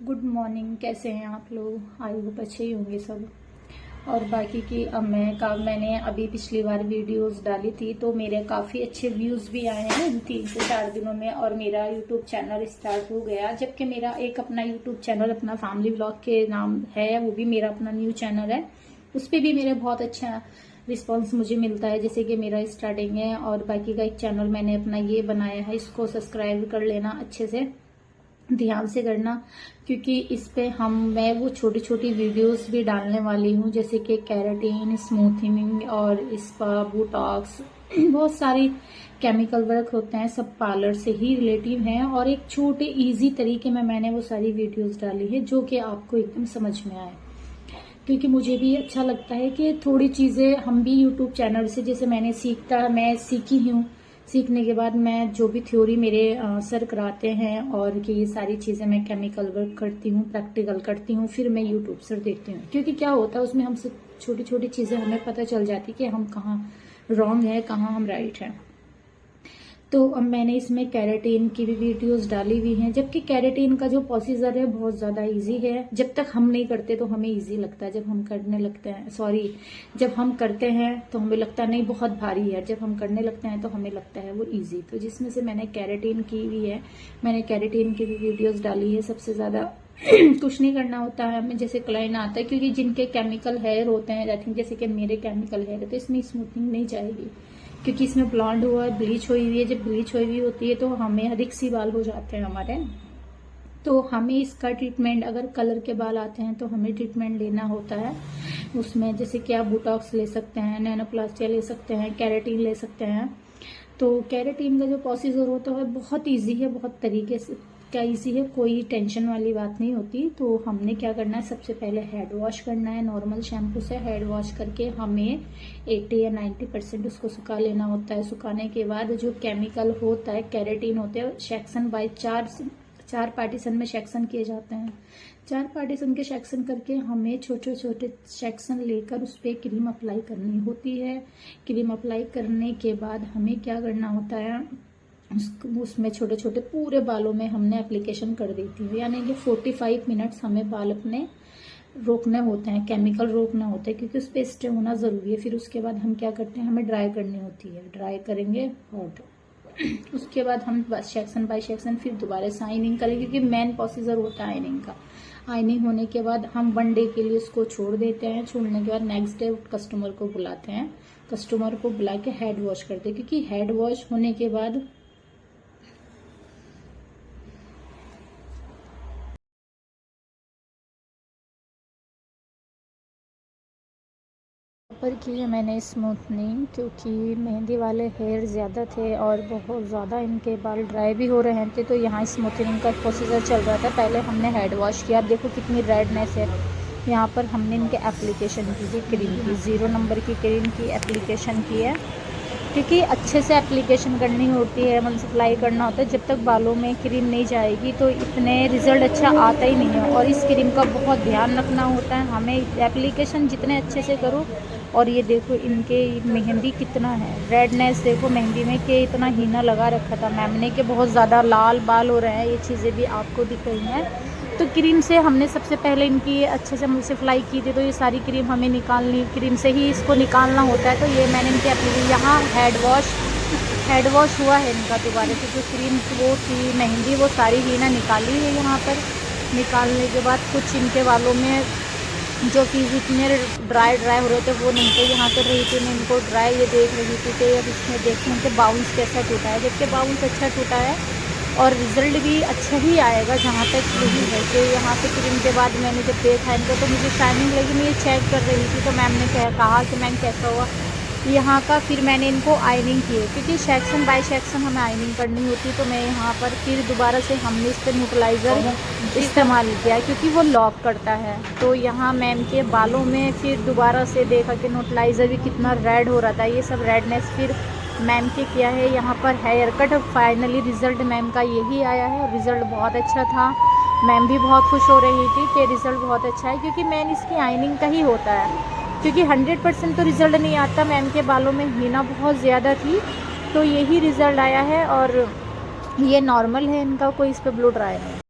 Good morning. कैसे हैं आप लोग? आई होप अच्छे ही होंगे सब। और बाकी की अब मैंने अभी पिछली बार वीडियोस डाली थी तो मेरे काफ़ी अच्छे व्यूज़ भी आए हैं इन 3 से 4 दिनों में। और मेरा यूट्यूब चैनल स्टार्ट हो गया, जबकि मेरा एक अपना यूट्यूब चैनल अपना फैमिली व्लॉग के नाम है, वो भी मेरा अपना न्यू चैनल है। उस पर भी मेरे बहुत अच्छा रिस्पॉन्स मुझे मिलता है, जैसे कि मेरा स्टार्टिंग है। और बाकी का एक चैनल मैंने अपना ये बनाया है, इसको सब्सक्राइब कर लेना, अच्छे से ध्यान से करना, क्योंकि इस पे मैं वो छोटी छोटी वीडियोस भी डालने वाली हूँ, जैसे कि कैराटिन, स्मूथनिंग और स्पा, बोटॉक्स, बहुत सारी केमिकल वर्क होते हैं, सब पार्लर से ही रिलेटिव हैं। और एक छोटे इजी तरीके में मैंने वो सारी वीडियोस डाली है जो कि आपको एकदम समझ में आए, क्योंकि मुझे भी अच्छा लगता है कि थोड़ी चीज़ें हम भी यूट्यूब चैनल से, जैसे मैं सीखी हूँ, सीखने के बाद मैं जो भी थ्योरी मेरे सर कराते हैं और कि ये सारी चीज़ें मैं केमिकल वर्क करती हूँ, प्रैक्टिकल करती हूँ, फिर मैं यूट्यूब से देखती हूँ। क्योंकि क्या होता है उसमें हमसे छोटी छोटी चीज़ें हमें पता चल जाती कि हम कहाँ रॉन्ग है, कहाँ हम राइट हैं। तो अब मैंने इसमें कैरेटीन की भी वीडियोस डाली हुई हैं, जबकि कैरेटीन का जो प्रोसीजर है बहुत ज़्यादा इजी है। जब तक हम नहीं करते तो हमें इजी लगता है, जब हम करने लगते हैं जब हम करते हैं तो हमें लगता है नहीं बहुत भारी है, जब हम करने लगते हैं तो हमें लगता है वो इजी। तो जिसमें से मैंने कैरेटीन की हुई है, मैंने कैरेटीन की भी वीडियोज डाली है। सबसे ज़्यादा कुछ नहीं करना होता है हमें, जैसे क्लाइन आता है, क्योंकि जिनके केमिकल हेयर होते हैं, आई थिंक जैसे कि मेरे केमिकल हेयर है, तो इसमें स्मूथनिंग नहीं जाएगी, क्योंकि इसमें ब्लॉन्ड हुआ है, ब्लीच हुई हुई है। जब ब्लीच हुई हुई होती है तो हमें अधिक सी बाल हो जाते हैं हमारे, तो हमें इसका ट्रीटमेंट, अगर कलर के बाल आते हैं तो हमें ट्रीटमेंट लेना होता है। उसमें जैसे कि आप बोटॉक्स ले सकते हैं, नैनोप्लास्टिया ले सकते हैं, कैरेटीन ले सकते हैं। तो कैरेटीन का जो प्रोसीजर होता है बहुत इजी है, बहुत तरीके से क्या इजी है, कोई टेंशन वाली बात नहीं होती। तो हमने क्या करना है, सबसे पहले हेड वॉश करना है। नॉर्मल शैम्पू से हेड वॉश करके हमें 80 या 90% उसको सुखा लेना होता है। सुखाने के बाद जो केमिकल होता है, कैरेटीन होते हैं, सेक्शन बाय चार पार्टीशन में सेक्शन किए जाते हैं। 4 पार्टीशन के सेक्शन करके हमें छोटे छोटे सेक्शन लेकर उस पर क्रीम अप्लाई करनी होती है। क्रीम अप्लाई करने के बाद हमें क्या करना होता है, उसमें छोटे छोटे पूरे बालों में हमने एप्लीकेशन कर देती है, यानी कि 45 मिनट्स हमें बाल अपने रोकने होते हैं, केमिकल रोकना होता है, क्योंकि उस पर स्टे होना ज़रूरी है। फिर उसके बाद हम क्या करते हैं, हमें ड्राई करनी होती है, ड्राई करेंगे और उसके बाद हम बस सेक्शन बाय सेक्शन फिर दोबारा से आइनिंग करेंगे, क्योंकि मेन प्रोसीजर होता है आइनिंग का। आइनिंग होने के बाद हम 1 डे के लिए उसको छोड़ देते हैं। छोड़ने के बाद नेक्स्ट डे कस्टमर को बुलाते हैं, कस्टमर को बुला के हेड वॉश करते हैं, क्योंकि हेड वॉश होने के बाद पर की है मैंने स्मूथनिंग, क्योंकि मेहंदी वाले हेयर ज़्यादा थे और बहुत ज़्यादा इनके बाल ड्राई भी हो रहे थे, तो यहाँ स्मूथनिंग का प्रोसीजर चल रहा था। पहले हमने हेड वॉश किया, अब देखो कितनी रेडनेस है। यहाँ पर हमने इनके एप्लीकेशन की थी, क्रीम की 0 नंबर की क्रीम की एप्लीकेशन की है, क्योंकि अच्छे से एप्लीकेशन करनी होती है, मतलब अप्लाई करना होता है। जब तक बालों में क्रीम नहीं जाएगी तो इतने रिजल्ट अच्छा आता ही नहीं है। और इस क्रीम का बहुत ध्यान रखना होता है हमें, एप्लीकेशन जितने अच्छे से करो। और ये देखो इनके मेहंदी कितना है, रेडनेस देखो मेहंदी में, कि इतना हीना लगा रखा था मैम ने कि बहुत ज़्यादा लाल बाल हो रहे हैं। ये चीज़ें भी आपको दिख रही हैं। तो क्रीम से हमने सबसे पहले इनकी अच्छे से मुझसे फ्लाई की थी, तो ये सारी क्रीम हमें निकालनी, क्रीम से ही इसको निकालना होता है। तो ये मैंने इनके अपने यहाँ हेड वॉश हुआ है इनका दोबारा से। जो क्रीम वो थी मेहंदी, वो सारी हीना निकाली है यहाँ पर। निकालने के बाद कुछ इनके बालों में जो कि इतने ड्राई हो रहे थे वो नहीं थे, यहाँ कर रही थी मैं इनको ड्राई, ये देख रही थी कि अब इसमें देखते हैं कि बाउंस कैसा टूटा है। जबकि बाउंस अच्छा टूटा है और रिज़ल्ट भी अच्छा ही आएगा। जहाँ तक यही है कि यहाँ पे क्रीम के बाद मैंने जब देखा इनको तो मुझे शाइनिंग लगी, मैं ये चेक कर रही थी, तो मैम ने कहा कि मैम कैसा हुआ यहाँ का। फिर मैंने इनको आइनिंग की है, क्योंकि सेक्शन बाय सेक्शन हमें आइनिंग करनी होती, तो मैं यहाँ पर फिर दोबारा से हमने इस पर न्यूट्रलाइज़र इस्तेमाल किया, क्योंकि वो लॉक करता है। तो यहाँ मैम के बालों में फिर दोबारा से देखा कि न्यूट्रलाइज़र भी कितना रेड हो रहा था, ये सब रेडनेस फिर मैम के किया है यहाँ पर hair cut. Finally result ma'am का यही आया है, रिज़ल्ट बहुत अच्छा था। मैम भी बहुत खुश हो रही थी कि रिज़ल्ट बहुत अच्छा है, क्योंकि मेन इसकी आइनिंग का ही होता है। क्योंकि 100% तो रिज़ल्ट नहीं आता, मैम के बालों में हीना बहुत ज़्यादा थी, तो यही रिज़ल्ट आया है। और ये नॉर्मल है इनका, कोई इस पर ब्लो ड्राई नहीं।